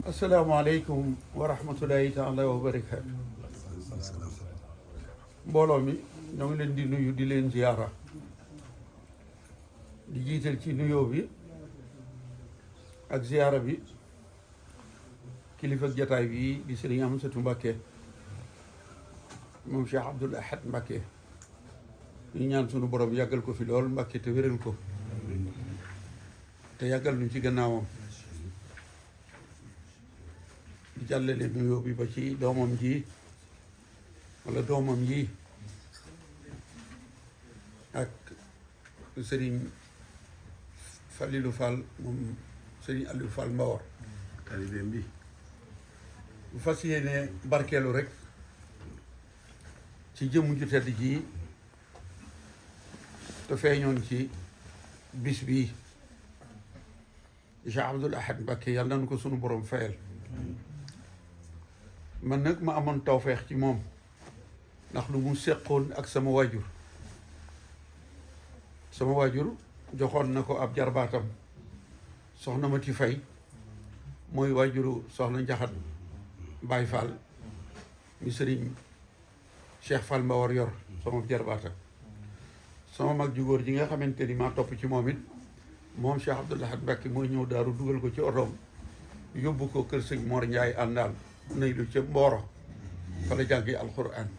asalaamaaleykum wa rahmatulahi taala wa barakaatu. mbooloo mi ñoo ngi leen di nuyu di leen ziyaara di jiital ci nuyoo bi ak ziyaara bi kilifa jataay bi di sëriñ Amsatu Mbàkke moom Cheikh Abdoul Ahad Mbàkke ñu ñaan sunu borom yàggal ko fi lool Mbàkke te wéral ko te yàggal nu ci gannaawam di jàllale nuyoo bi ba ci doomam ji wala doomam yi ak sëriñ Falilou Fall moom sëriñ Aliou Fall Mbawar taalibeem bi bu fas yéene barkeelu rek ci jëmm ju tedd ji te feeñoon ci bis bii Cheikh Abdoul Ahad Mbacké yàlla nañu ko sunu borom fayal. man nag ma amoon tawfeex ci moom ndax lu mu seqoon ak sama waajur joxoon na ko ab jarbaatam soxna Mati Fay mooy waajuru soxna Njaxat Baay Fall mi sëriñ Cheikh Fall Mbawar yor sama jarbaatam sama mag ju góor ji nga xamante ni maa topp ci moom it moom Cheikh Abdoul Ahad Mbacké mooy ñëw daaru dugal ko ci otoom yóbbu ko kër sëñ Mor Njaay àndaal nay lu ca Mbooro fa la jàngi alxuraan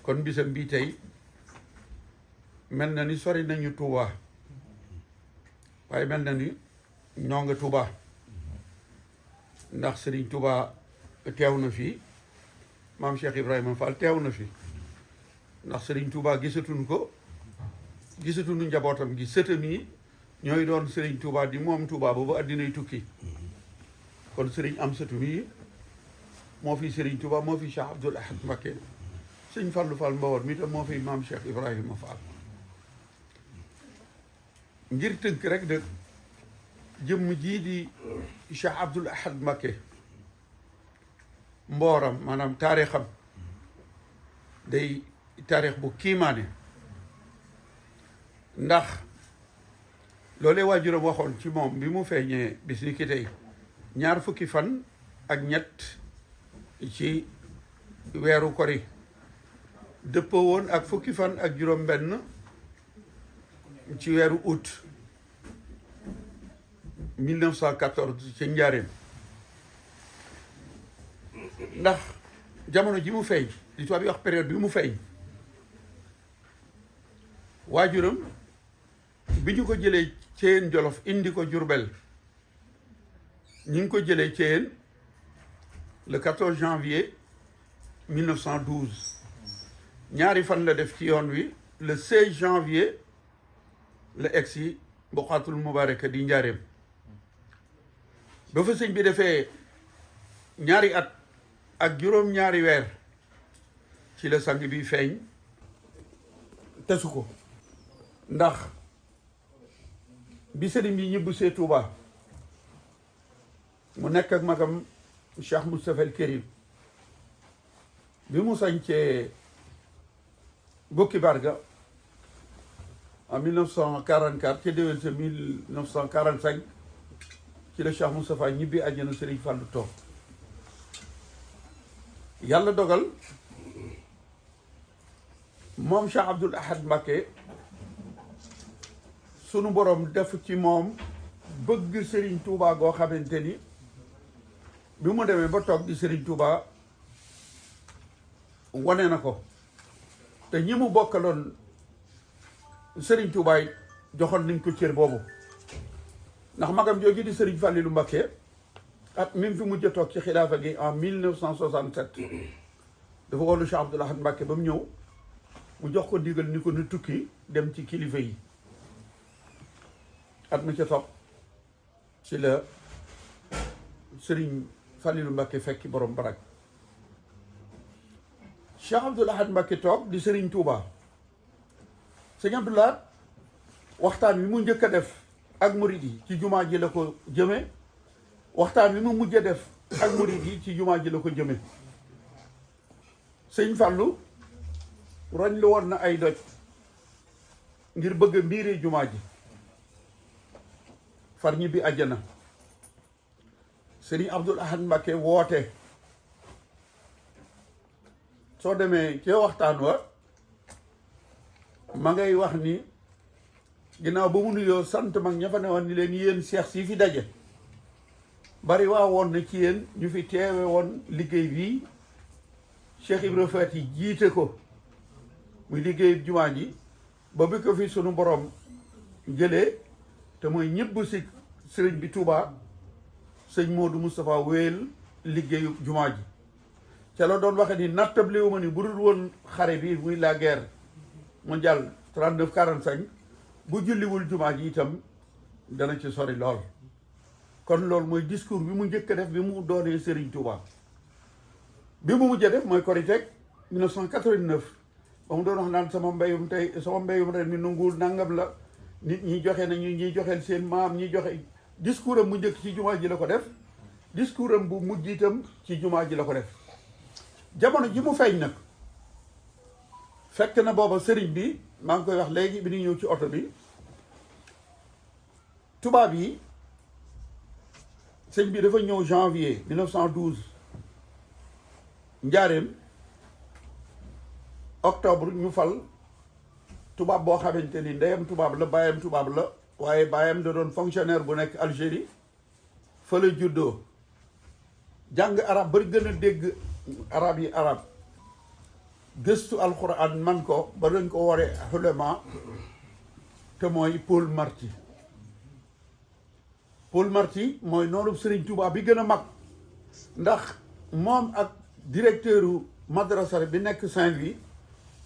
kon bisam bii tey mel na ni sori nañu Touba waaye mel na ni ñoo nga Touba ndax Serigne Touba teew na fi maam Cheikh Ibrahima Fall teew na fi ndax Serigne Touba gisatuñu ko gisatuñu njabootam gi sëtam yi ñooy doon Serigne Touba di moom Touba boobu addinay tukki kon Serigne Amsatu mi moo fi Serigne Touba moo fi Cheikh Abdoul Ahad Mbacké sëñ Fallou Fall Mbawar mi tam moo fi maam Cheikh Ibrahima Fall ngir tënk rek de jëmm jii di Cheikh Abdoul Ahad Mbacké mbooram maanaam taarixam day taarix bu kiimaane ndax loolee waajuram waxoon ci moom bi mu feeñee bis ni ki tey ñaar fukki fan ak ñett ci weeru kori dëppoo woon ak fukki fan ak juróom benn ci weeru août 1914 ci njaareem ndax jamono ji mu feeñ li tubaab yi wax période bi mu feeñ waajuram bi ñu ko jëlee Ceyeen Jolof indi ko Jurbel ñu ngi ko jëlee Ceyeen le 14 janvier 1912 ñaari fan la def ci yoon wi le 16 janvier la egsi Boqaatul Mubaaraka di njaareem ba fa sëñ bi defee ñaari at ak juróom-ñaari weer ci la sang bi feeñ tesu ko ndax bi sëriñ bi ñibbu see Touba mu nekk ak magam Cheikh Moustapha El Kérim bi mu sañcee Bokki Barga en 1944 ci déwén sa 1945 ci la Cheikh Moustapha ñibbi àjjana Sëriñ Fallu toog yàlla dogal moom Cheikh Abdoul Ahad Mbacké sunu borom def ci moom bëgg Serigne Touba goo xamante ni bi mu demee ba toog di Serigne Touba wane na ko te ñi mu bokkaloon Serigne Touba yi joxoon nañ ko cër boobu ndax magam jooju di Serigne Fallilou Mbacké at mi fi mujj a toog ci xilaafa gi en 1967 dafa woolu Cheikh Abdoul Ahad Mbacké ba mu ñëw mu jox ko ndigal ni ko nu tukki dem ci kilifa yi at mi ca topp ci la Serigne Fallilou Mbacké fekki borom barak Cheikh Abdoul Ahad Mbacké toog di Serigne Touba sëñ Abdoul Ahad waxtaan wi mu njëkk a def ak murid yi ci jumaa ji la ko jëme waxtaan wi mu mujj a def ak murid yi ci jumaa ji la ko jëme sëñ Fallou roñ lu woon na ay doj ngir bëgg a mbiiri jumaa ji far ñibbi àjjana Serigne Abdoul Ahad Mbacké woote soo demee ci waxtaan wa ma ngay wax ni ginnaaw ba mu nuyoo sant mag ña fa ne woon ni leen yéen seex si fi daje bari waa woon na ci yéen ñu fi teewe woon liggéey bii Cheikh Ibra Faty jiite ko muy liggéey jumaa ji ba bi ko fi sunu borom jëlee te mooy ñëbb si sëriñ bi Touba sëñ Modou Moustapha wéyal liggéeyu jumaa ji ca la doon waxe ni nattable ma ni bu dul woon xare bi muy la guerre mondiale 39-45 bu julliwul jumaa ji itam dana ci sori lool kon loolu mooy discours bi mu njëkk a def bi mu doonee Serigne Touba bi mu mujj a def mooy Korité 1989 ba mu doon wax naan sama mbéyum ren mi nanguwul nangam la nit ñi joxe nañu ñi joxeel seen maam ñi joxe discours am mu njëkk ci jumaa ji la ko def discours am bu mujj itam ci jumaa ji la ko def jamono ji mu feeñ nag fekk na booba sëriñ bi maa ngi koy wax léegi bi ñu ñëw ci oto bi tubaab yi sëñ bi dafa ñëw janvier 1912 njaareem octobre ñu fal tubaab boo xamante ni ndeyam tubaab la baayam tubaab la waaye baayam da doon fonctionnaire bu nekk Algérie fa la juddoo jàng arab bari gën a dégg arab yi arab gëstu alxuraan man ko ba dañ ko waree ulama te mooy Paul Marty mooy noonu Serigne Touba bi gën a mag ndax moom ak directeuru madrasa bi nekk Saint-Louis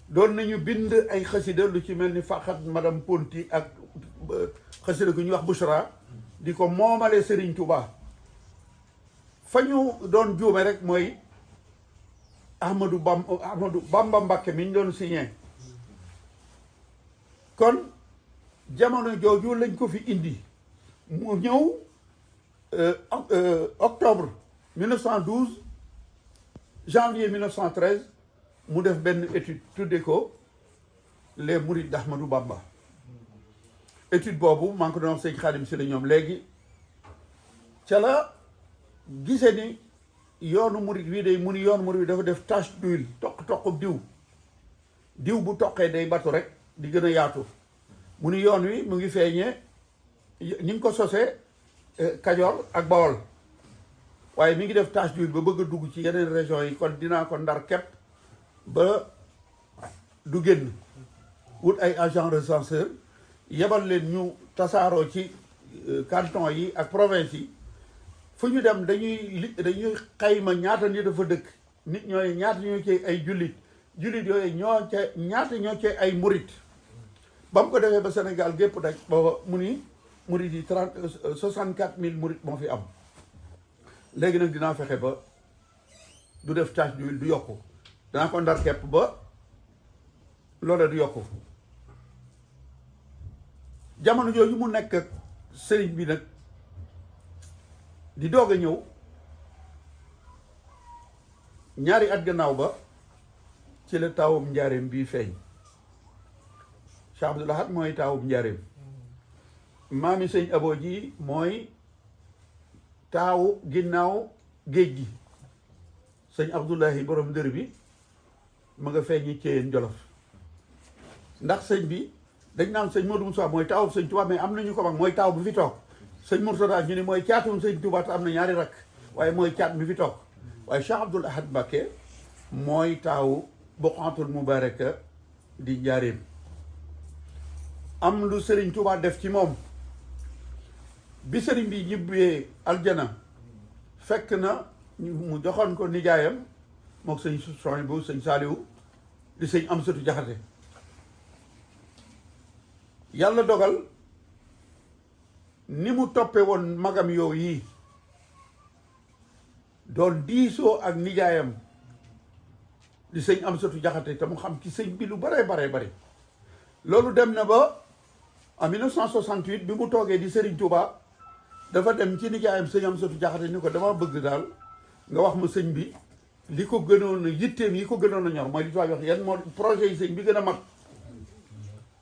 doon nañu bind ay xasida lu ci mel ni Faxat Madame Ponty ak xasida gu ñuy wax Bouchra di ko moomale Serigne Touba fa ñu doon juume rek mooy Ahmadou Bamba Mbacké mi ñu doon signé kon jamono jooju lañ ko fi indi mu ñëw octobre 1912 janvier 1913 mu def benn étude tudde ko les mourides d'Ahmadou Bamba étude boobu maa ngi ko doon wax sëñ Xaadim si la ñoom léegi ca la gise ni yoonu murid wi day mu ni yoonu murid wi dafa def tache d'huile toq diw bu toqee day batu rek di gën a yaatu mu ni yoon wi mu ngi feeñee ñi ngi ko sosee Kajoor ak Bawol waaye mi ngi def tache d'huile ba bëgg a dugg ci yeneen régions yi kon dinaa ko ndar kepp ba du génn wut ay agent recenseur yebal leen ñu tasaaroo ci canton yi ak province yi fu ñu dem dañuy xayma ñaata nit dafa dëkk nit ñooy ñaata ñoo ci ay jullit yooyu ñaata ñoo ci ay murit ba mu ko defee ba Sénégal gépp daj booba mu ni murit yi 64 000 murit moo fi am léegi nag dinaa fexe ba du def tache d'huile du yokku danaa ko ndar kepp ba loola du yokku jamono jooju mu nekk ak sëriñ bi nag di doog a ñëw ñaari at gannaaw ba ci la taawum njaareem bii feeñ Cheikh Abdoul Ahad mooy taawum njaareem maami sëñ Abo ji mooy taawu ginnaaw géej gi sëñ Abdoulahi borom dër bi ma nga feeñi Ceyeen Jolof ndax sëñ bi dañ naan sëñ Modou Moussa mooy taawu sëñ Touba mais am nañu ko mag mooy taaw bu fi toog sëñ Mourtada ñu ni mooy caatum sëñ Touba te am na ñaari rakk waaye mooy caat mi fi toog waaye Cheikh Abdoul Ahad Mbacké mooy taawu Buqatul Mubaraka di njaareem am lu sëriñ Touba def ci moom bi sëriñ bi ñibbee aljana fekk na mu joxoon ko nijaayam mook sëñ soñ bu sëñ Saaliwu di sëñ Amsatu Jaxate yàlla dogal ni mu toppe woon magam yow yi doon diisoo ak nijaayam di sëñ Amsatu Jaxate te mu xam ci sëñ bi lu bare loolu dem na ba en 1968 bi mu toogee di Serigne Touba dafa dem ci nijaayam sëñ Amsatu Jaxate ni ko dama bëgg daal nga wax ma sëñ bi li ko gënoon a yitteem yi ko gënoon a ñor mooy li tubaab wax yan moo projet yi sëñ bi gën a mag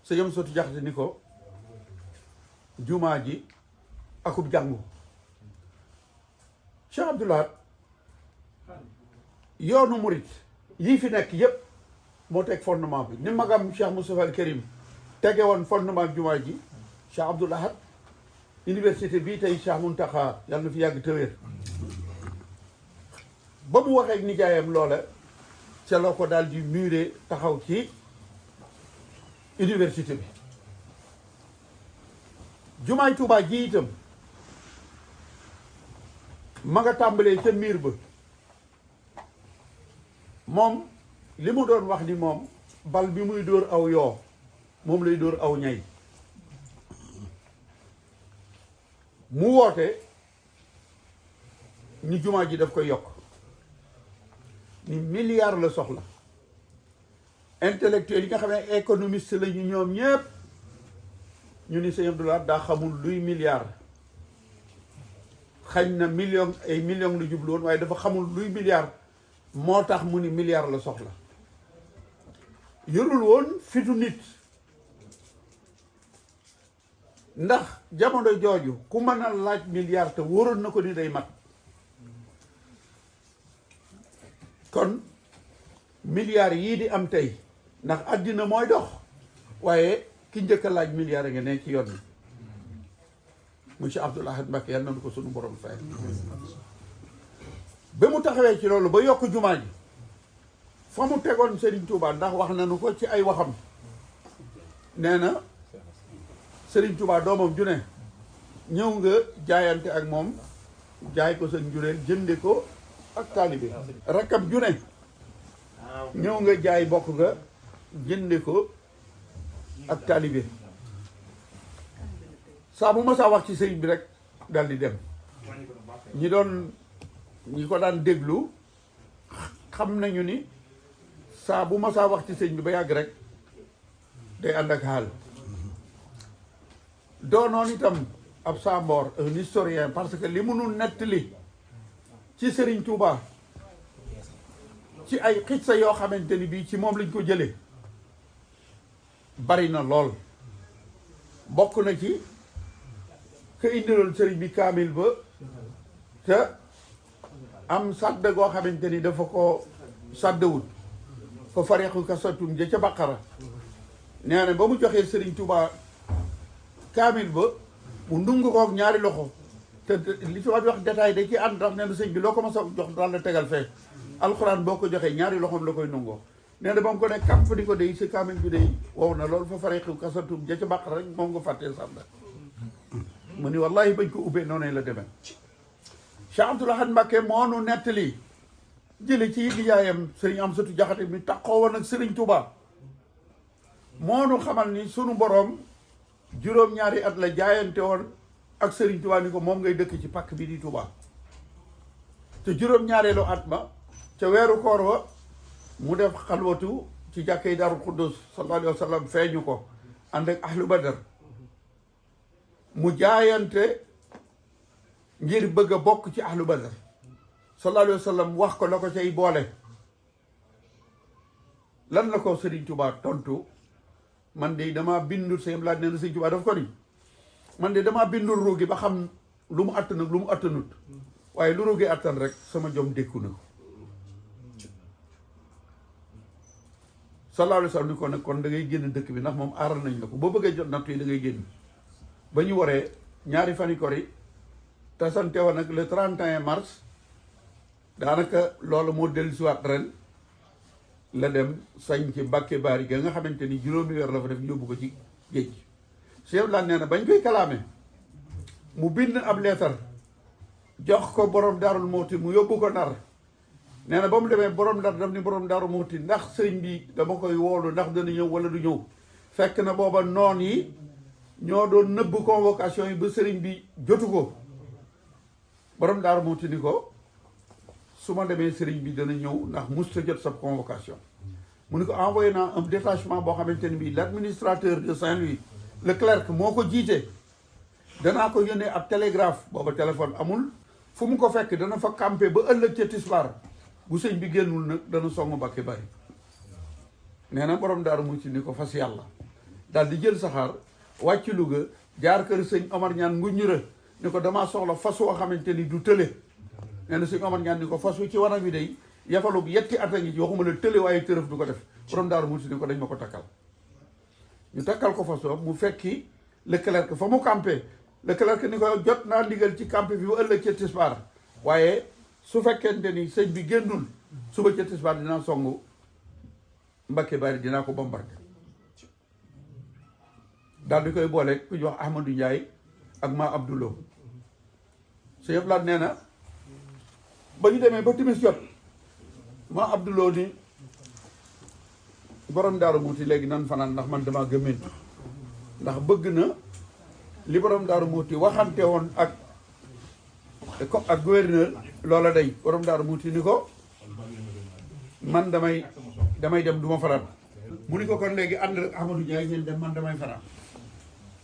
sëñ Amsatu Jaxate ni ko jumaa ji akub jàngu Cheikh Abdou Lahad yoonu murit yii fi nekk yépp moo teg fondement bi ni magam Cheikh Moustapha al Karim tege woon fondement jumaa ji Cheikh Abdou Lahad université bii tey Cheikh Mountakha yàlla na fi yàgg te wér ba mu waxee ak nijaayam loola ca la ko daal di muré taxaw ci université bi jumaay Tuubaa ji itam ma nga tàmbalee ca miir ba moom li mu doon wax ni moom bal bi muy dóor aw yoo moom lay dóor aw ñay mu woote ni jumaa ji daf koy yokk ni milliard la soxla intellectuel yi nga xam ne économiste la ñu ñoom ñépp ñu ni Sëñ Abdou Lahad daa xamul luy milliard xañ na million ay million lu jublu woon waaye dafa xamul luy milliard moo tax mu ni milliard la soxla yorul woon fitu nit ndax jamono jooju ku mën a laaj milliard te wóoroon na ko ni day mat kon milliards yii di am tey ndax àddina mooy dox waaye ki njëkk a laaj milliards nga ne ci yoon bi monsieur Abdou Lahad Mbacké yàlla na ko sunu borom fay ba mu taxawee ci loolu ba yokk jumaa ji fa mu tegoon Serigne Touba ndax wax nañu ko ci ay waxam nee na Serigne Touba doomam ju ne ñëw nga jaayante ak moom jaay ko sa njureel jënde ko ak taalibe rakkam ju ne ñëw nga jaay bokk nga jënde ko ak taalibe saa bu ma saa wax ci sëriñ bi rek dal di dem ñi ko daan déglu xam nañu ni saa bu ma saa wax ci sëriñ bi ba yàgg rek day ànd ak xaal doonoon itam ab Samboor un historien parce que li mënul nettali ci Serigne Touba ci ay xissa yoo xamante ni bii ci moom lañ ko jëlee bari na lool bokk na ci ka indiloon Serigne bi kaamil ba te am sàdd goo xamante ni dafa ko sàddawut fa farexu kasatum ja ca Baqara nee na ba mu joxee Serigne Touba kaamil ba mu ndungu koog ñaari loxo te li ci wax détail da ci ànd ndax nee na sëñ bi loo ko ma sa jox daal la tegal fee alxuraan boo ko joxee ñaari loxoom la koy nungoo nee na ba mu ko ne kàpp di ko day si kaamil bi day wow na loolu fa faree xiw kasatum ja ca Baqara rek moom nga fàttee sànda mu ni wallahi bañ ko ubbee noonu la demee Cheikh Abdou Lahad Mbacké moo nu nettali jële ci lijaayam sëriñ Amsatu Jaxate mi taxoo woon ak sëriñ Touba moo nu xamal ni sunu boroom juróom-ñaari at la jaayante woon ak Serigne Touba ni ko moom ngay dëkk ci pàkk bi di Touba te juróom-ñaareelu at ma ca weeru koor wa mu def xalwatu ci jàkkay Daaru Xuddus sallallahu alayhi wa sallam feeñu ko ànd ak ahlu badar mu jaayante ngir bëgg a bokk ci ahlu badar sallallahu alayhi wa sallam wax ko la ko cay boole lan la ko Serigne Touba tontu man de damaa bindul sëñ Abdou Lahad nee na Serigne Touba daf ko ni man de damaa bindul ruugi ba xam lu mu attan ak lu mu attanut waaye lu ruugi attan rek sama jom dékku na ko sallallahu alayhi wa sallam ni ko nag kon da ngay génn dëkk bi ndax moom aaral nañ la ko boo bëggee jot nattu yi da ngay génn ba ñu waree ñaari fani kori te sante woon nag le 31 mars daanaka loolu moo dellusiwaat ren la dem sañ ci Mbàkke Baari ga nga xamante ni juróomi weer la fa def yóbbu ko ci géej Cheikh Abdou Lahad nee na bañ koy kalaame mu bind ab leetar jox ko borom Daarul Muhti mu yóbbu ko Ndar nee na ba mu demee borom Ndar daf ni borom Daarul Muhti ndax sëriñ bi dama koy woolu ndax dana ñëw wala du ñëw fekk na booba noon yi ñoo doon nëbb convocation yi ba sëriñ bi jotu ko borom Daarul Muhti ni ko su ma demee sëriñ bi dana ñëw ndax musta jot sa convocation mu ni ko envoyé naa un détachement boo xamante ni bii l'administrateur de Saint-Louis le clerc moo ko jiite danaa ko yónnee ab télégraphe booba téléphone amul fu mu ko fekk dana fa campé ba ëllëg ca tisbaar bu sëñ bi génnul nag dana songu Mbàkke Bari nee na borom Daaru Muhti ni ko fas yàlla daal di jël saxaar wàcc Louga jaar kër sëñ Omar ñaan nguñura ni ko damaa soxla fas woo xamante ni du tële nee na sëñ Omar ñaan ni ko fas wi ci wanag wi day yafalu yetti at a ngi ci waxuma la tële waaye tërëf du ko def borom daaru muuti ni ko dañ ma ko takkal ñu takkal ko fas wa mu fekki Leclerc fa mu campé Leclerc ni ko jot naa ndigal ci campé bi bu ëllëg ca tisbaar waaye su fekkente ni sëñ bi génnul suba ca tisbaar dinaa songu Mbacké Bari dinaa ko bombardé daal di koy boole ku ñu wax Ahmadou Ndiaye ak ma Abdoulo sëñ Abdoulaye nee na ba ñu demee ba timis jot ma Abdoulo ni borom daaru muuti léegi nan fanaan ndax man dama gëmmentu ndax bëgg na li borom daaru muuti waxante woon ak gouverneur loola day borom daaru muuti ni ko man damay dem du ma fanaan mu ni ko kon léegi ànd ak Ahmadou Ndiaye ngeen dem man damay fanaan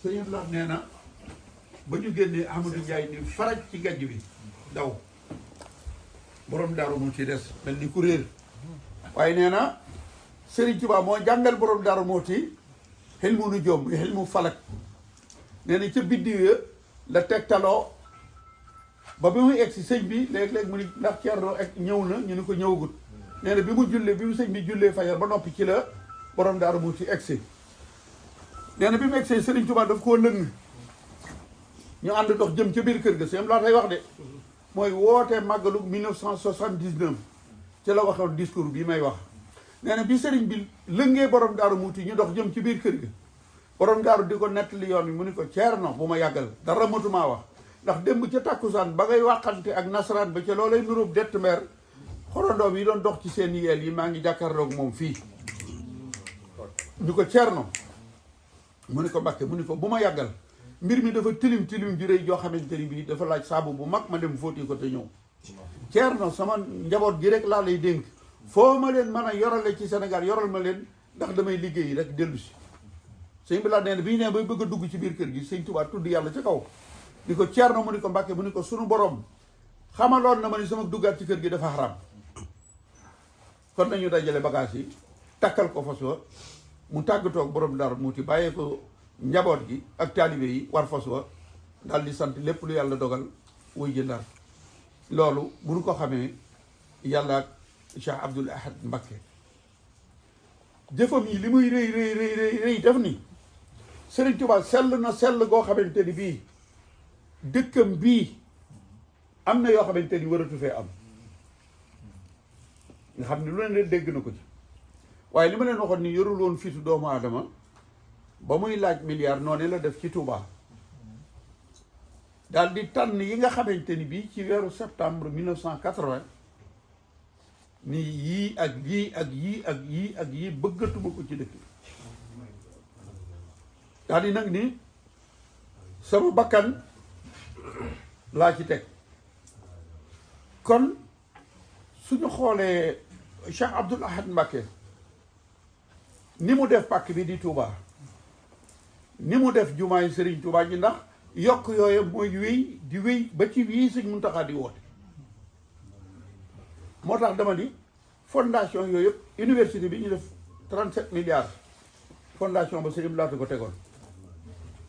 sëñ Abdoulaye nee na ba ñu génnee Ahmadou Ndiaye ni faraj ci gajj bi daw borom daaru muuti des mel ni ku réer waaye nee na Serigne Touba moo jàngal borom daaru muuti xel mu nu joom xel mu falak nee na ca biddiw ya la tegtaloo ba bi muy egg si sëñ bi léeg-léeg mu ni ndax Ceerno ak ñëw na ñu ni ko ñëwagut nee na bi mu sëñ bi jullee fajar ba noppi ci la borom daaru muuti egg si nee na bi mu egg see Serigne Touba daf koo lëng ñu ànd dox jëm ca biir kër ga sëñ laa tay wax de mooy woote màggalu 1979 ci la waxoon discours bi may wax nee na bi sëriñ bi lëngee borom daaru muuti ñu dox jëm ci biir kër ga borom daaru di ko nettali yoon wi mu ni ko Ceerno bu ma yàggal dara matumaa wax ndax démb ca tàkkusaan ba ngay waxante ak nasaraan ba ca loolay nuróob dett meer xorondoom yi doon dox ci seen yeel yi maa ngi jàkkaarloog moom fii ñu ko Ceerno mu ni ko Mbacké mu ni ko bu ma yàggal mbir mi dafa tilim ju rëy joo xamante ni bii dafa laaj saabu bu mag ma dem fóoti ko te ñëw Ceerno sama njaboot gi rek laa lay dénk foo ma leen mën a yorale ci Sénégal yoral ma leen ndax damay liggéey rek dellu si sëñ bi laa nee na bi ñu nee bay bëgg a dugg ci biir kër gi sëñ Tuubaa tudd yàlla ca kaw ni ko Ceerno mu ni ko Mbacké mu ni ko sunu borom xamaloon na ma ni sama duggaat ci kër gi dafa xaram kon nañu dajale bagage yi takkal ko fas wa mu tàggatoo ak borom daaru muuti bàyyee ko njaboot gi ak taalibe yi war fas wa daal di sant lépp lu yàlla dogal wuy ji Ndar loolu bu ñu ko xamee yàlla ak Cheikh Abdoul Ahad Mbacké jëfam yi li muy rëy def ni Serigne Touba sell na sell goo xamante ni bii dëkkam bii am na yoo xamante ni waratu fee am nga xam ne lu leen dégg na ko ci waaye li ma leen waxoon ni yorul woon fitu doomu aadama ba muy laaj milliard noonu la def ci Touba daal di tànn yi nga xamante ni bii ci weeru septembre 1980 ni yii ak yii ak yii ak yii ak yii bëggatuma ko ci dëkk daal di nag ni sama bakkan laa ci teg kon suñu xoolee Cheikh Abdoul Ahad Mbacké ni mu def pàkk bi di Touba ni mu def jumaay Serigne Touba ji ndax yokk yooyu mooy wéy di wéy ba ci wii Sëñ Muntaxa di woote moo tax dama ni fondation yooyu yëpp université bi ñu def 37 milliards fondation ba sëñ bi laata ko tegoon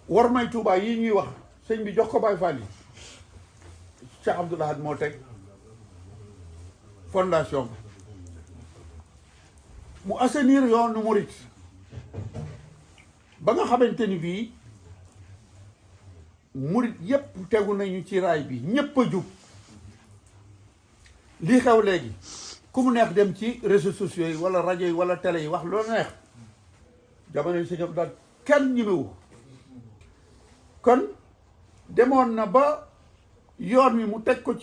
war may Touba yi ñuy wax sëñ bi jox ko Baye Fall yi Cheikh Abdoul Ahad moo teg fondation ba mu assainir yoonu murit ba nga xamante ni bii murit yépp tegu nañu ci raay bi ñépp a jub lii xew léegi ku mu neex dem ci réseaux sociaux yi wala rajo yi wala télé yi wax loolu neex jamono yi sëñ daal kenn ñemewu kon demoon na ba yoon wi mu teg ko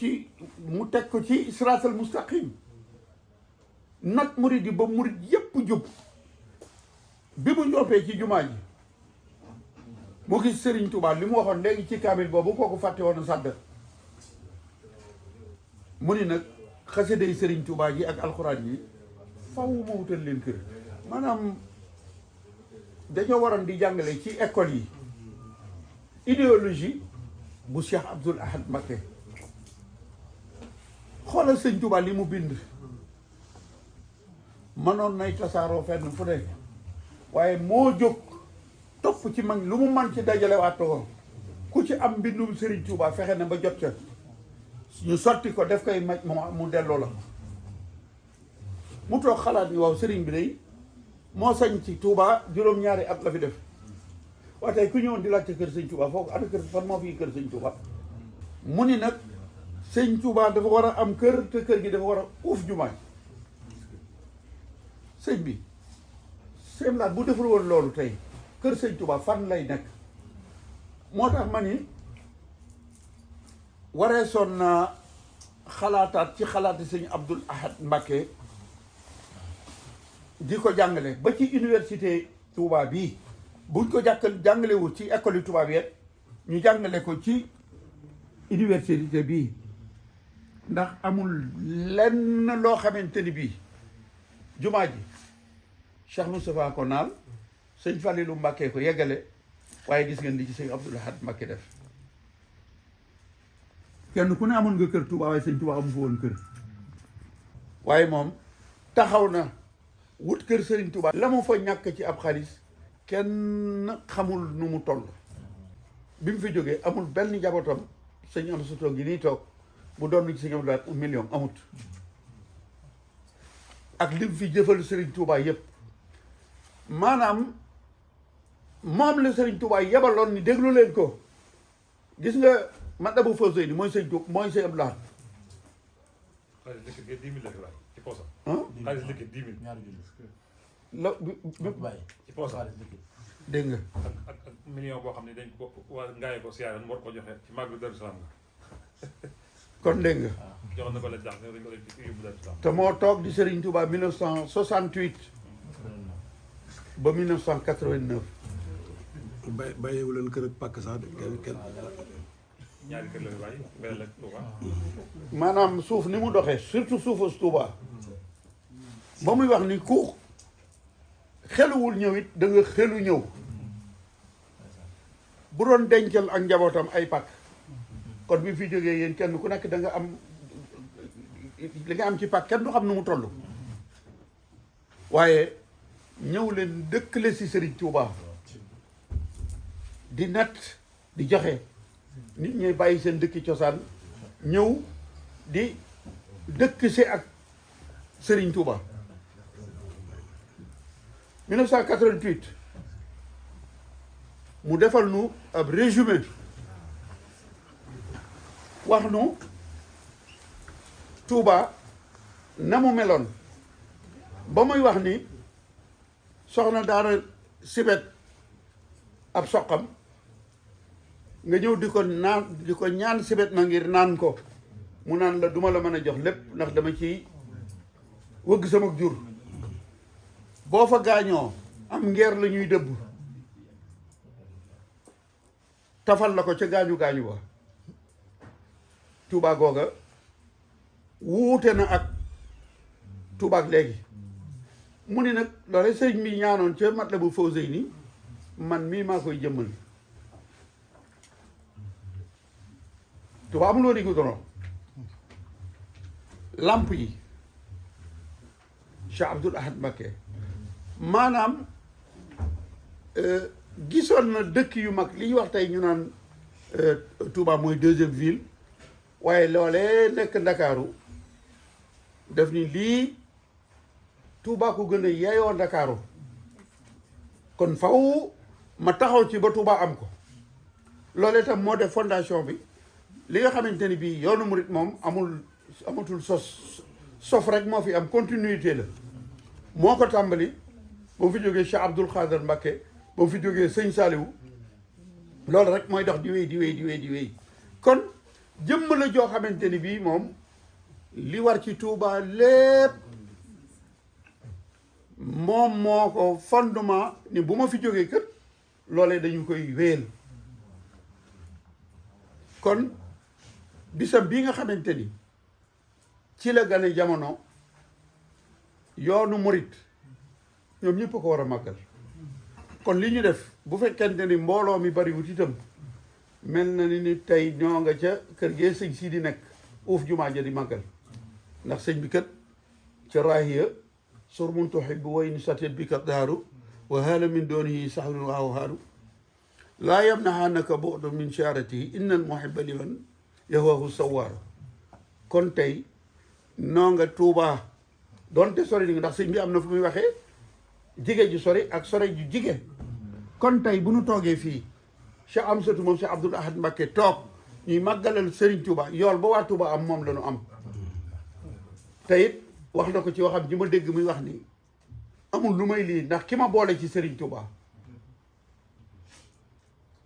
ci siraatal mustaqim nag murit yi ba murit yépp jub bi mu ñoppee ci jumaa ji mu gis Serigne Touba li mu waxoon léegi ci kaamil boobu kooku fàtte woon a sàdd mu ni nag xasiday Serigne Touba ji ak alxuraan yi faw ma wutal leen kër maanaam dañoo waroon di jàngale ci école yi idéologie bu Cheikh Abdoul Ahad Mbacké xoolal Sëñ Touba li mu bind mënoon nay tasaaroo fenn fu nekk waaye moo jóg topp ci mag lu mu man ci dajale waatoo ku ci am mbindum Serigne Touba fexe na ba jot ca ñu sotti ko def koy maj mu delloo la mu toog xalaat ni waaw sëriñ bi day moo sañ ci Touba juróom-ñaari at la fi def waaye tey ku ñëwoon di laajte kër sëñ Touba foofu ana kër fan moo fi kër sëñ Touba mu ni nag sëñ Touba dafa war a am kër te kër gi dafa war a uuf jumaay sëñ bi sëñ laat bu deful woon loolu tey kër sëñ Touba fan lay nekk moo tax ma ni waree soon naa xalaataat ci xalaati sëñ Abdoul Ahad Mbacké di ko jàngale ba ci université Touba bii buñ ko jàngalewul ci école yi Touba bi ñu jàngale ko ci université bii ndax amul lenn loo xamante ni bii jumaa ji Cheikh Moustapha ko naal sëñ Falilou Mbacké ko yeggale waaye gis ngeen li ci sëñ Abdoul Ahad Mbacké def kenn ku ne amoon nga kër Touba waaye sëñ Touba amu fa woon kër waaye moom taxaw na wut kër sëriñ Touba la mu fa ñàkk ci ab xaalis kenn xamul nu mu toll bi mu fi jógee amul benn njabootam sëñ am sutoo ngi nii toog bu doon ci sëñ Abdoul Ahad 1 million amut ak li mu fi jëfal sëriñ Touba yépp maanaam moom la sëriñ Touba yebaloon ni déglu leen ko gis nga Matlaboul Fawzayni mooy sëñ Touba mooy sëñ Abdoul Ahad xaalis liquide 10 000 la ci poosam. ah xaalis liquide 10 000. ñaari junni. la ci poosam. xaalis liquide. dégg nga ak million boo xam ne dañ ko waa ngaayee ko siyaaroon mu war ko joxe ci màggalu Daaru Salaam la. kon dégg nga joxoon na ko la jàpp ne dañ ko leen ci yóbbu Daaru Salaam. te moo toog di Serigne Touba 1968 ba 1989 bàyyiwu leen kër ak pàkk sax de kenn ñaari kër la fi bàyyi benn la Touba. maanaam suuf ni mu doxee surtout suufu Touba ba muy wax ni ku xeluwul ñëw it da nga xelu ñëw bu doon dencal ak njabootam ay pàkk kon bi fi jógee yéen kenn ku nekk da nga am li nga am ci pàkk kenn du xam nu mu toll waaye ñëw leen dëkkale si Serigne Touba di natt di joxe nit ñi bàyyi seen dëkki cosaan ñëw di dëkk si ak Serigne Touba 1988 mu defal nu ab résumé wax nu Touba na mu meloon ba muy wax ni soxna daara sibet ab soqam nga ñëw di ko ñaan sibet na ngir naan ko mu naan la duma la mën a jox lépp ndax dama ci wëgg sama jur boo fa gaañoo am ngeer la ñuy dëbb tafal la ko ca gaañu ba Touba googa wuute na ak Touba ak léegi mu ni nag loole sëñ bi ñaanoon ca Matlaboul Fawzayni man mii maa koy jëmmal Touba amul woon goudron lamp yi Cheikh Abdoul Ahad Mbacké maanaam gisoon na dëkk yu mag li ñuy wax tey ñu naan Touba mooy 2e ville waaye loolee nekk Ndakaaru def ni lii Touba ko gën a yeeyoo Ndakaaru kon faw ma taxaw ci ba Touba am ko loolee tam moo def fondation bi li nga xamante ni bii yoonu murit moom amatul sof rek moo fi am continuité la moo ko tàmbali ba mu fi jógee Cheikh Abdoul Khader Mbacké ba mu fi jógee sëñ Saliou loolu rek mooy dox di wéy kon jëmm la joo xamante ni bii moom li war ci Touba lépp moom moo ko fondement ni bu ma fi jógee kër loolee dañu koy wéyal kon bisam bii nga xamante ni ci la gane jamono yoonu murit ñoom ñëpp ko war a màggal kon li ñu def bu fekkente ni mbooloo mi bariwut itam mel na ni tey ñoo nga ca kër gee sëñ sii di nekk uuf jumaa ja di màggal ndax sëñ bi kat ca raahiya surmun tuhibbu wa in satet bi ka daaru wa haala min doonihi sahrun wa awhaaru laa yamnahannaka bu'du min sharatihi inna al muhibba liman yahwahu sawaaru kon tey noo nga Tuubaa doonte sori di nga ndax sëñ bi am na fu muy waxee jigéen ju sori ak sori ju jigéen kon tey bu nu toogee fii Cheikh Amsatou moom Cheikh Abdoul Ahad Mbacké toog ñuy màggalal Serigne Touba yool ba waa Touba am moom la ñu am te it wax na ko ci waxam ji ma dégg muy wax ni amul lu may lii ndax ki ma boole ci Serigne Touba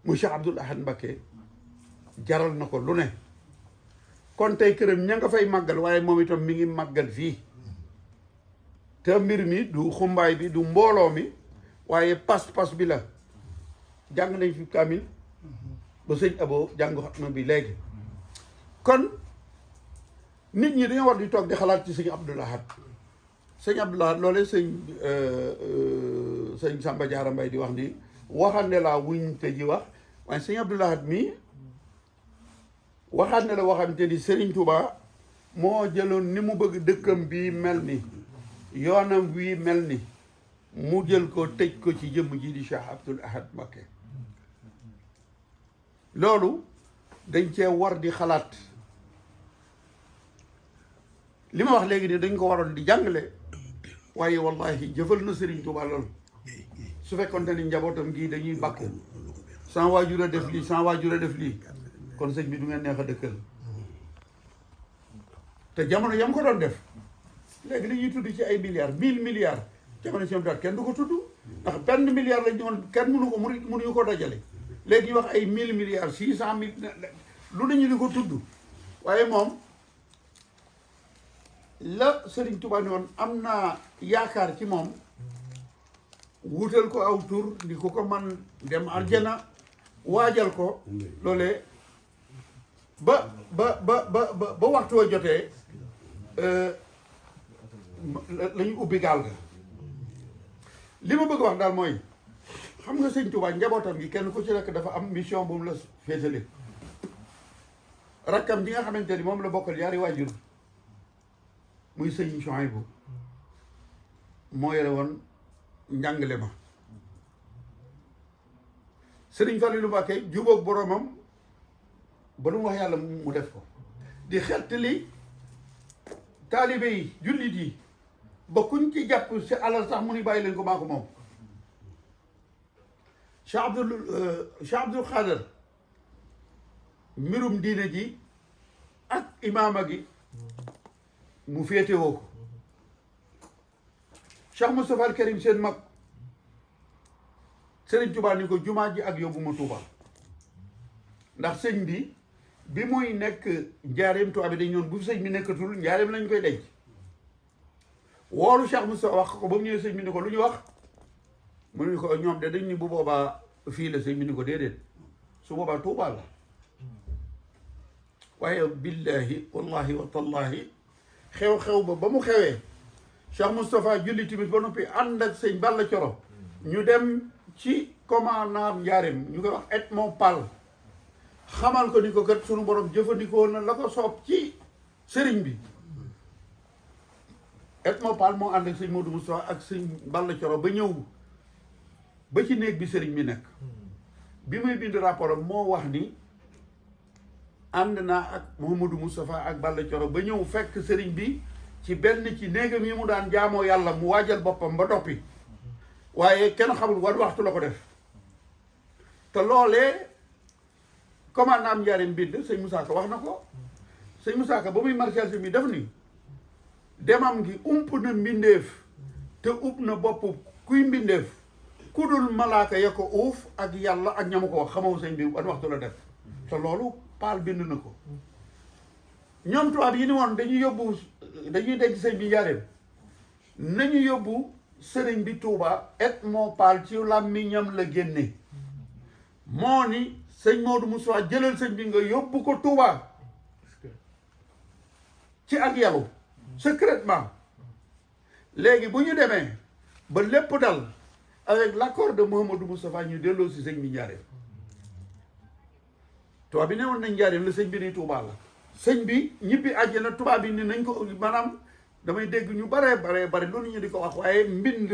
muy Cheikh Abdoul Ahad Mbacké jaral na ko lu ne kon tey këram ña nga fay màggal waaye moom itam mi ngi màggal fii te mbir mi du xumbaay bi du mbooloo mi waaye pas-pas bi la jàng nañ fi kaamil ba sëñ Abo jàng xatma bi léegi kon nit ñi dañoo war di toog di xalaat ci sëñ Abdoul Ahad sëñ Abdoul Ahad loolee sëñ Samba Diarra Mbaye di wax ni waxande laa wuñ te ji wax waaye sëñ Abdoul Ahad mii waxaat ne la waxante ni Serigne Touba moo jëloon ni mu bëgg dëkkam bii mel ni yoonam wii mel ni mu jël ko tëj ko ci jëmm ji di Cheikh Abdoul Ahad Mbacké loolu dañ cee war di xalaat li ma wax léegi nii dañ ko waroon di jàngale waaye wallahi jëfal na Serigne Touba loolu su fekkoonte ni njabootam gii dañuy bàkku sans waajur a def lii sans waajur a def lii kon sëñ bi du ngeen neex a dëkkal te jamono yam ko doon def léegi li ñuy tudd ci ay milliards 1000 milliards jamono si daal kenn du ko tudd ndax benn milliard lañ ñoon kenn mënuñu ko dajale léegi ñu wax ay 1000 milliards 600 000 lu nañu di ko tudd waaye moom la Serigne Touba ne woon am naa yaakaar ci moom wutal ko aw tur di ko man dem aljana waajal ko loolee ba waxtu wa jotee la ñu ubbi gaal ga li ma bëgg wax daal mooy xam nga sëñ Touba njabootam gi kenn ku ci nekk dafa am mission bu mu la féetale rakkam bi nga xamante ni moom la bokkal yaari waajur muy sëñ Chouaïbou moo yore woon njàngale ma Sëriñ Fallilou Mbacké jubóog boroomam ba lu mu wax yàlla mu def ko di xettali taalibe yi jullit yi ba kuñ ci jàpp si alal sax mu ni bàyyi leen ko maa ko moom Cheikh Abdoul Khader mbirum diine ji ak imaama gi mu féetewoo ko Cheikh Moustapha al Karim seen mag Sëriñ Touba ni ko jumaa ji ak yóbbu ma Touba ndax sëñ bi muy nekk njaareem Touba bi dañ ñoon bu fi sëñ bi nekkatul njaareem lañ koy denc woolu Cheikh Moustapha wax ko ba mu ñëwee sëñ bi ni ko lu ñu wax mu ne ko ñoom de dañ ni bu boobaa fii la sëñ bi ni ko déedéet su boobaa Touba la waaye billahi wallahi wa tallahi xew-xew ba mu xewee Cheikh Moustapha julli timis ba noppi ànd ak sëñ Balla Coro ñu dem ci commandant njaareem ñu koy wax Edmond Pal xamal ko ni ko kat sunu borom jëfandikoo na la ko soob ci sëriñ bi Edmond Pal moo ànd ak sëñ Modou Moustapha ak sëñ Balla Coro ba ñëw ba ci néeg bi sëriñ bi nekk bi muy bind rapport am moo wax ni ànd naa ak Mouhamadou Moustapha ak Balla Coro ba ñëw fekk sëriñ bi ci benn ci néegam yi mu daan jaamoo yàlla mu waajal boppam ba doppi waaye kenn xamul wan waxtu la ko def te loolee commandant njaarim bind sëñ Moussa Ka wax na ko sëñ Moussa Ka ba muy martial si mi def ni demam gi ump na mbindeef te upp na bopp kuy mbindeef ku dul malaaka ya ko uuf ak yàlla ak ñamu ko wax xamoo sëñ bi wan waxtu la def te loolu Paal bind na ko ñoom tubaab yi ni woon dañuy denc sëñ bi njaareem nañu yóbbu sëriñ bi Touba Edmond Pal ci làmmiñam la génne moo ni sëñ Modou Moussa jëlal sëñ bi nga yóbbu ko Touba ci ak yàllu secrètement léegi bu ñu demee ba lépp dal avec l'accord de Mouhamadou Moustapha ñu delloo si sëñ bi njaareem tubaab bi ne woon nañ njaareem la sëñ bi ni Touba la sëñ bi ñibbi àjjana tubaab bi ni nañ ko maanaam damay dégg ñu bare loolu ñu di ko wax waaye mbind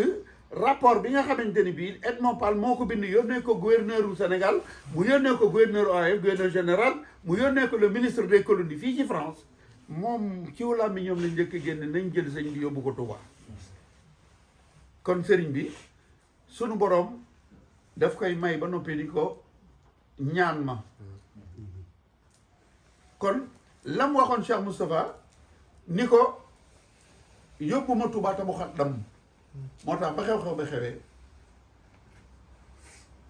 rapport bi nga xamante ni bii Edmond Pal moo ko bind yónnee ko gouverneur u Sénégal mu yónnee ko gouverneur OAS gouverneur général mu yónnee ko le ministre des colonies fii ci France moom ci wàllu mi ñoom lañ njëkk a génne nañ jël sëñ bi yóbbu ko Touba kon sëriñ bi sunu boroom daf koy may ba noppi di ko ñaan ma kon lam waxoon Cheikh Moustapha ni ko yóbbu ma Touba te mu xat dam moo tax ba xew-xew ba xewee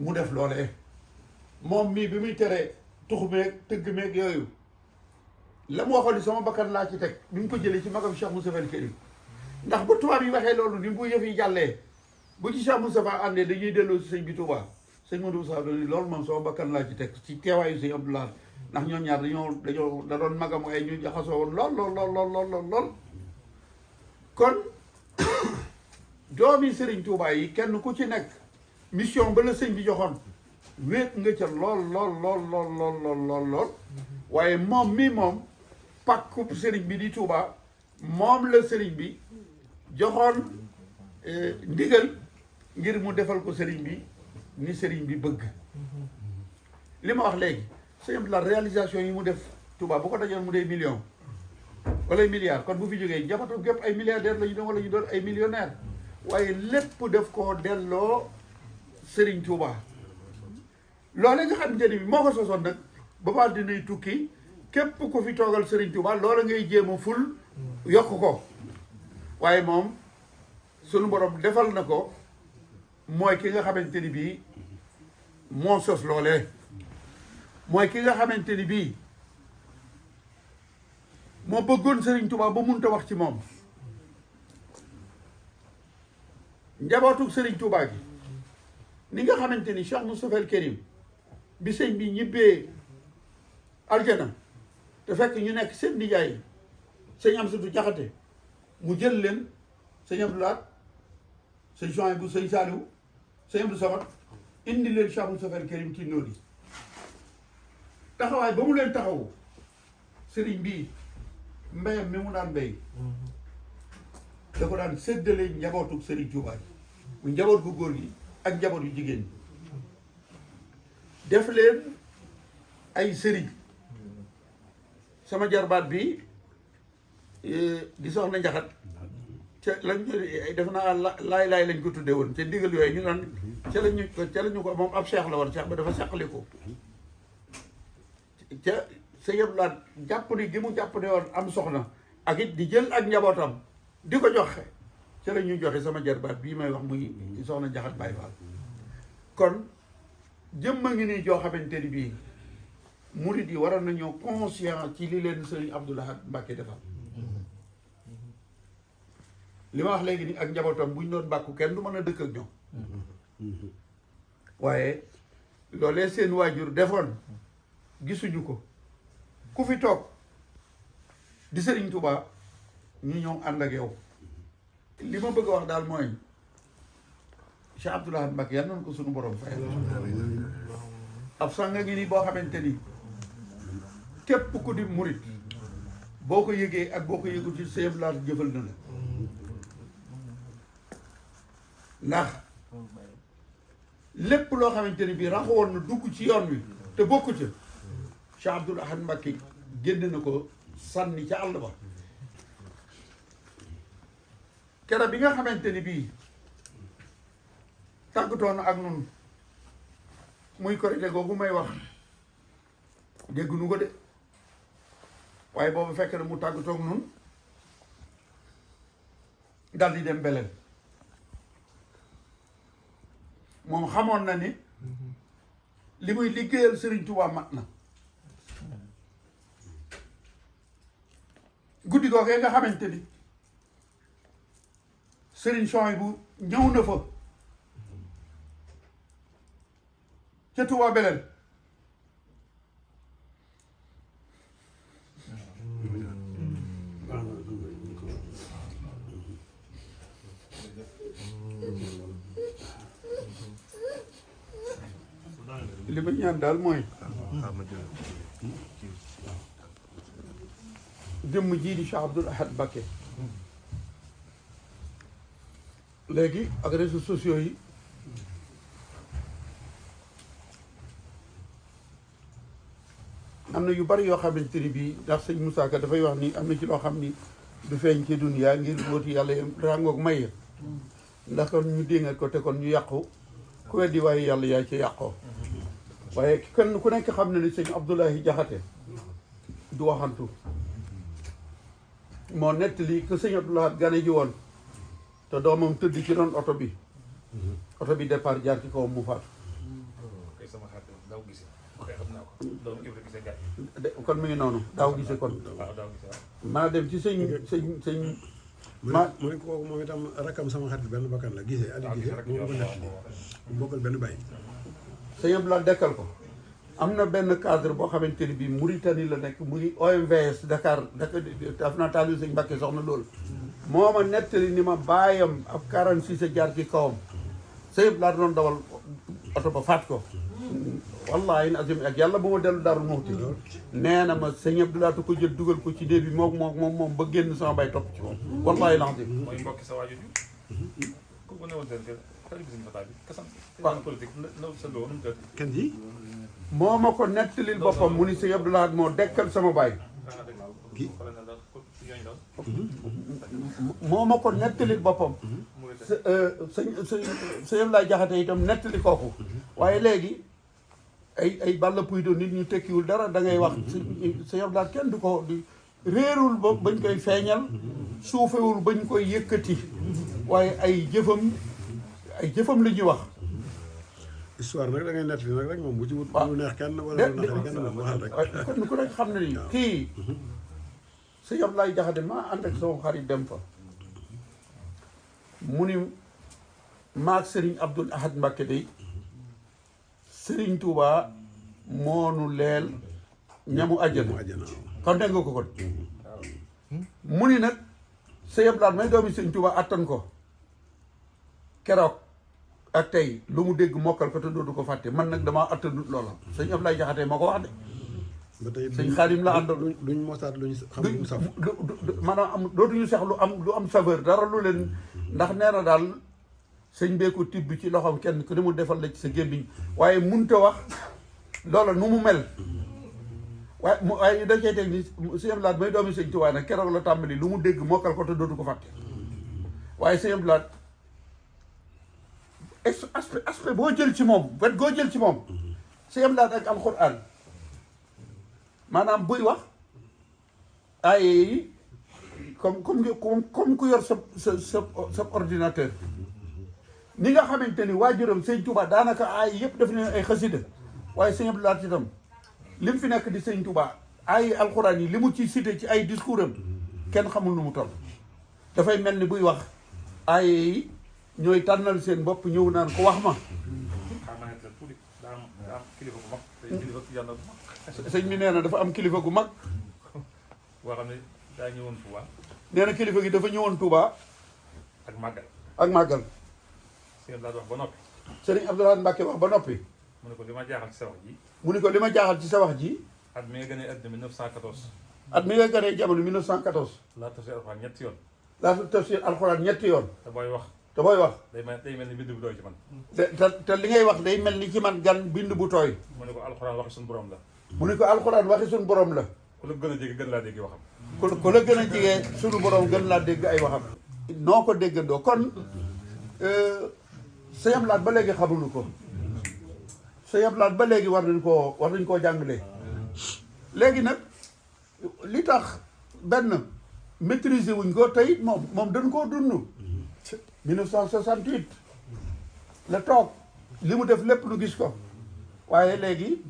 mu def loolee moom mii bi muy tere tuxu meeg tëgg meeg yooyu la mu waxoon ni sama bakkan laa ci teg bi mu ko jëlee ci magam Cheikh Moustapha al Karim ndax bu tubaab yi waxee loolu ni bu yëf yi jàllee bu ci Cheikh Moustapha àndee dañuy delloo si sëñ bi Touba sëñ Modou Moustapha ni loolu moom sama bakkan laa ci teg ci teewaayu sëñ Abdoulaye ndax ñoom ñaar dañoo da doon magam ay ñu jaxasoo woon lool kon doomi Serigne Touba yi kenn ku ci nekk mission ba la sëñ bi joxoon wéet nga ca lool waaye moom mii moom pàkkub Serigne bi di Touba moom la Serigne bi joxoon ndigal ngir mu defal ko Serigne bi ni Serigne bi bëgg li ma wax léegi sëñ la réalisation yi mu def Touba bu ko dajoon mu dee million wala ay milliards kon bu fi jógee njabootu gépp ay milliardaires la ñu doon wala ñu doon ay millionnaires waaye lépp def koo delloo Serigne Touba loolee nga xamante ni bi moo ko sosoon nag ba ba dinay tukki képp ku fi toogal Serigne Touba loola ngay jéem a ful yokk ko waaye moom sunu borom defal na ko mooy ki nga xamante ni bii moo sos loolee mooy ki nga xamante ni bii moo bëggoon Serigne Touba ba munta wax ci moom njabootu Serigne Touba gi ni nga xamante ni Cheikh Moustapha al Karim bi sëñ bi ñibbee aljana te fekk ñu nekk seen nijaay sëñ Amsatu Jaxate mu jël leen sëñ Abdou Lahad sëñ Souhaïbou sëñ Saliou sëñ Abdou Samad indi leen Cheikh Moustapha al Karim ci nóodi taxawaay ba mu leen taxawu sëriñ bii mbéyam mi mu daan mbéy da ko daan séddale njabootu Serigne Touba yi mu njaboot gu góor gi ak njaboot yu jigéen ñi def leen ay sëriñ sama jarbaat bi di soxna Njaxat ca lañ def naa laay lañ ko tudde woon ca ndigal yooyu ñu naan ca lañu ko moom ab cheikh la woon cheikh ba dafa seqali ko ca sa yëpp laa jàpp ni gi mu jàpp ne woon am soxna ak it di jël ak njabootam di ko joxe ca la ñuy joxe sama jarbaat bii may wax muy soxna Njaxat Baye Fall kon jëmma ngi nii joo xamante ni bii murid yi waroon nañoo conscient ci li leen Serigne Abdou Lahad Mbacké defal li ma wax léegi ni ak njabootam buñ doon bàkku kenn du mën a dëkk ak ñoom waaye loolee seen waajur defoon gisuñu ko ku fi toog di Serigne Touba ñu ñëw ànd ak yow li ma bëgg a wax daal mooy Cheikh Abdou Lahad Mbacké yal nañu ko suñu borom fayal ab sanga ngi nii boo xamante ni képp ku di murit boo ko yëgee ak boo ko yëgul ci Cheikh Abdou Lahad jëfal na la ndax lépp loo xamante ni bii raxawoon na dugg ci yoon wi te bokku ca Cheikh Abdou Lahad Mbacké génn na ko sànni ca àll ba kera bi nga xamante ni bii tàggatoon ak nun muy korite googu may wax dégguñu ko de waaye boobu fekk na mu tàggatoog nun dal di dem Belel moom xamoon na ni li muy liggéeyal Serigne Touba mat na guddi googee nga xamante ni Serigne Souhaïbou ñëw na fa ca Touba Belel li ma ñaan daal mooy jëmm jii di Cheikh Abdou Lahad Mbacké léegi ak réseaux sociaux yi am am na yu bari yoo xamante ni bii ndax sëñ Moussa Ka dafay wax ni am na ci loo xam ni du feeñ ci duniyaa ngir wóoti yàlla rangoog may ndax kon ñu déngat ko te kon ñu yàqu ku weddi waaye yàlla yaa ci yàqoo waaye kenn ku nekk xam na ni sëñ Abdoulahi Jaxate du waxantu moo nettali que sëñ Abdoulahi gane ji woon te doomam tëdd ci doon oto bi départ jaar ci kawam mu faatu kon mi ngi noonu daaw gisee kon maa dem ci sëñ mu ne kooku moom itam rakkam sama xarit benn bakkan la gisee Ali gisee moo ko nekk mu bokkal benn bàyyi sëñ Abdoulaye dekkal ko am na benn cadre boo xamante ni bii Mauritanie la nekk mu ngi OMVS Dakar daf naa taal yu sëñ Mbàkke soxna loolu moo ma nettali ni ma baayam ab 46 a jaar ci kawam sëñ Abdoulaye doon dawal oto ba faat ko wallahi azim ak yàlla bu ma dellu Daaru Muxti nee na ma sëñ Abdoulaye ko jël dugal ko ci néeg bi moom ba génn sama bay topp ci moom wallahi azim mooy mbokki sa waajur ko ko newoon seen xarit bi fata bi kasam politique naw sa loo kan ji moo ma ko nettalil boppam mu ni sëñ Abdoulaye moo dekkal sama baay moo ma ko nettalil boppam sëñ Abdoulaye Jaxate itam nettali kooku waaye léegi ay balla puy do nit ñu tekkiwul dara da ngay wax sëñ Abdoulaye kenn du ko di réerul ba bañ koy feeñal suufewul bañ koy yëkkati waaye ay jëfam la ñuy wax histoire nag da ngay nett li nag rek moom bu ci wut lu neex kenn wala lu naqari kenn moom waxal rek kon ku nekk xam na ni kii sëñ Abdoulaye Jaxate maa ànd ak sama xarit dem fa mu ni maag Serigne Abdoul Ahad Mbacké day Serigne Touba moonu leel ñamu àjjana xam dégg nga ko kon mu ni nag sëñ Abdoulaye may doomi Serigne Touba attan ko keroog ak tey lu mu dégg mokkal ko te dootu ko fàtte man nag damaa attanut loola sëñ Abdoulaye Jaxate moo ko wax de ba tey sëñ Xaadim la àndoon luñ mosaat luñ xam lu saf maanaam am dootuñu sax lu am saveur dara lu leen ndax nee na daal sëñ bee ko tibb ci loxoom kenn ku ne mu defal la ci sa gémmiñ waaye munta wax loola nu mu mel waaye da cee teg ni sëñ Abdoulaye may doomi sëñ Tuubaa nag keroog la tàmbali lu mu dégg mokkal ko te dootu ko fàtte waaye sëñ Abdoulaye aspect boo jël ci moom wet goo jël ci moom sëñ Abdoulaye ak alxuraan maanaam buy wax ay yi comme ku yor sa ordinateur ni nga xamante ni waajuram sëñ Touba daanaka ay yëpp def ne ay xasida waaye sëñ Abdoulaye itam li mu fi nekk di sëñ Touba ay alxuraan yi li mu ci cité ci ay discours am kenn xamul nu mu toll dafay mel ni buy wax ay yi ñooy tànnal seen bopp ñëw naan ko wax ma sëñ bi nee na dafa am kilifa gu mag boo xam ne daa ñëwoon Touba nee na kilifa gi dafa ñëwoon Touba ak màggal sëñ Abdoulaye wax ba noppi Sëriñ Abdoulaye Mbacké wax ba noppi mu ne ko li ma jaaxal ci sa wax ji mu ne ko li ma jaaxal ci sa wax ji at mi nga gënee àddina 1914 at mi nga gënee jamono 1914 laa tafsir alxuraan ñetti yoon laa tafsir alxuraan ñetti yoon te booy wax day mel ni bind bu tooy ci man te li ngay wax day mel ni ci man gan bind bu tooy mu ne ko alxuraan waxi suñu borom la mu ne ko alxuraan waxi suñu borom la ku la gën a jege gën laa dégg waxam ku la gën a jege suñu borom gën laa dégg ay waxam noo ko déggandoo kon sëñ Abdoulaye ba léegi xamuñu ko sëñ Abdoulaye ba léegi war nañ koo jàngale léegi nag li tax benn maîtriser wuñ ko tey moom dañ koo dund 1968 la toog li mu def lépp lu gis ko waaye léegi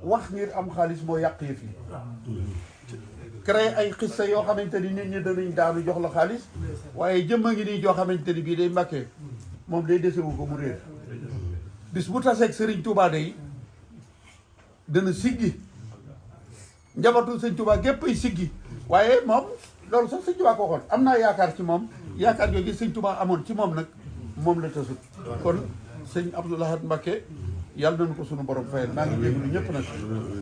wax ngir am xaalis moo yàq yëf yi créé ay xissa yoo xamante ni nit ñi danañ daanu jox la xaalis waaye jëmm a ngi nii joo xamante ni bii day Mbàkke moom day desewu ko mu réer bis bu taseeg Sëriñ Tuubaa day dana siggi njabootu Sëriñ Tuubaa gépp ay siggi waaye moom loolu sax Sëriñ Tuubaa ko waxoon am naa yaakaar ci moom yaakaar yooyu Sëriñ Tuubaa amoon ci moom nag moom la tasut kon sëñ Abdoul Ahad Mbacké yàlla nañu ko sunu borom fayal maa ngi jégalu ñëpp nag